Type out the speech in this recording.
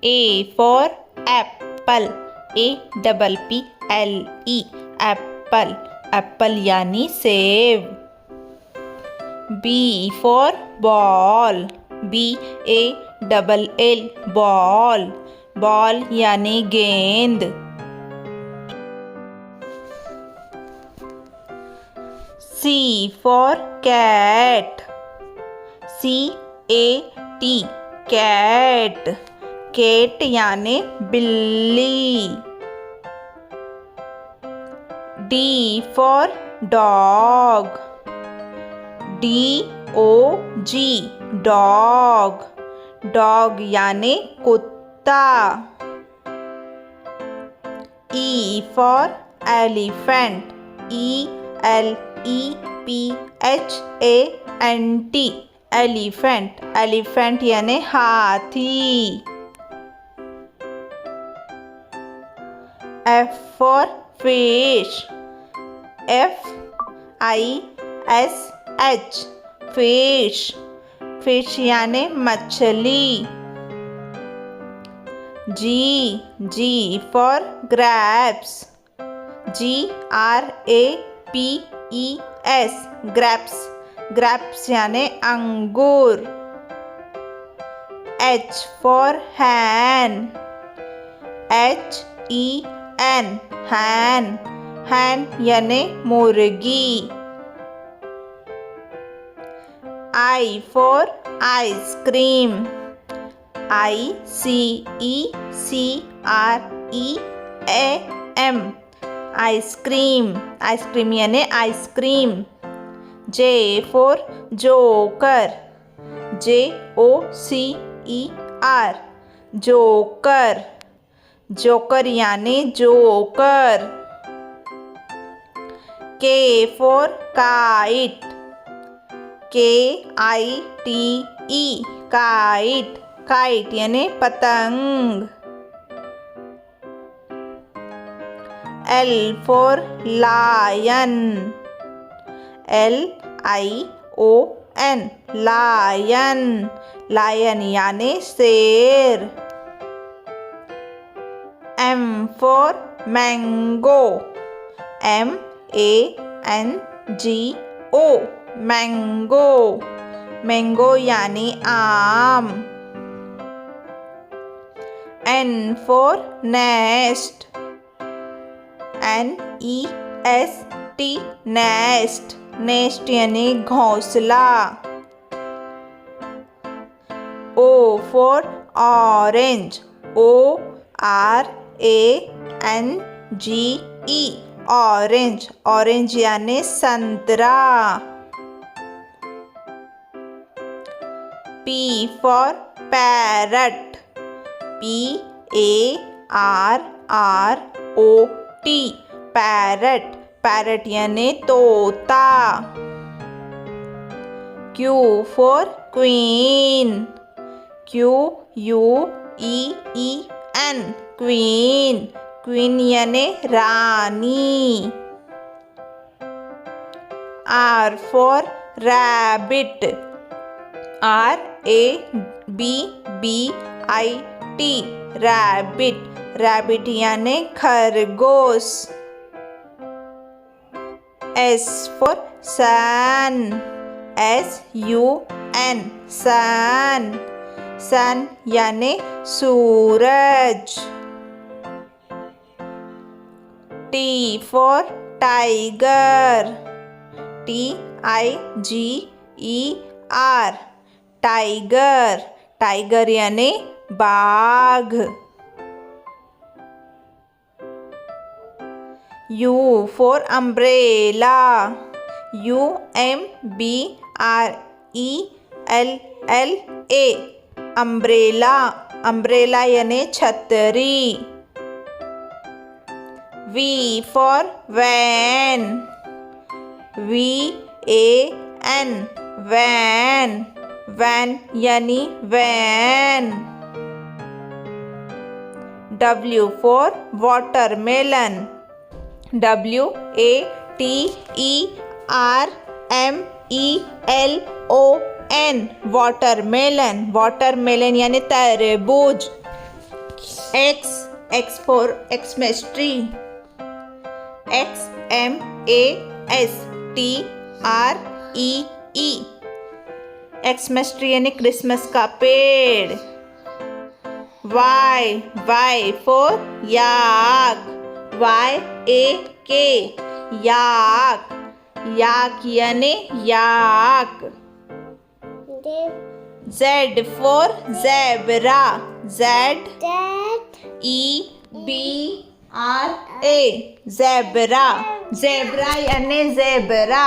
A for apple. APPLE. Apple. Apple यानी सेब. B for ball. BALL. Ball. Ball यानी गेंद. C for cat. CAT. Cat. Cat यानी बिल्ली. D for dog. DOG. Dog. Dog यानी कुत्ता. E for elephant. ELEPHANT. Elephant. Elephant यानी हाथी. F for fish. FISH. Fish. Fish यानी मछली. G for grapes. GRAPES. grapes. grapes यानी अंगूर. H for hen. HEN. hen. hen यानी मुर्गी. I for ice cream. ICECREAM. ice cream. ice cream यानी ice cream. J for joker. JOCER. joker. joker यानी joker. K for kite. KITE. kite. kite यानी पतंग. L for lion. LION. lion. lion यानी शेर. M for mango. MANGO. mango. mango यानी आम. N for nest. NEST. nest. nest यानी घोंसला. O for orange. ORANGE. orange. orange यानी संतरा. P for parrot. PARROT. parrot. parrot यानी तोता. Q for queen. QUEEN. queen. queen यानी रानी. R for rabbit. RABBIT. rabbit. rabbit यानी खरगोश. S for sun. SUN. sun. sun यानी सूरज. T for tiger. TIGER. tiger. tiger यानी बाघ. U for umbrella. UMBRELLA. umbrella. umbrella यानी छतरी. V for van. VAN. van. van यानी van. W for watermelon. WATERMELON. watermelon. watermelon यानी तरबूज. X for Xmas tree. XMASTREE. Xmas tree यानी Christmas का पेड़. Y for yak. YAK yak. yak यानी yak. Z for zebra. ZEBRA zebra. zebra यानी zebra.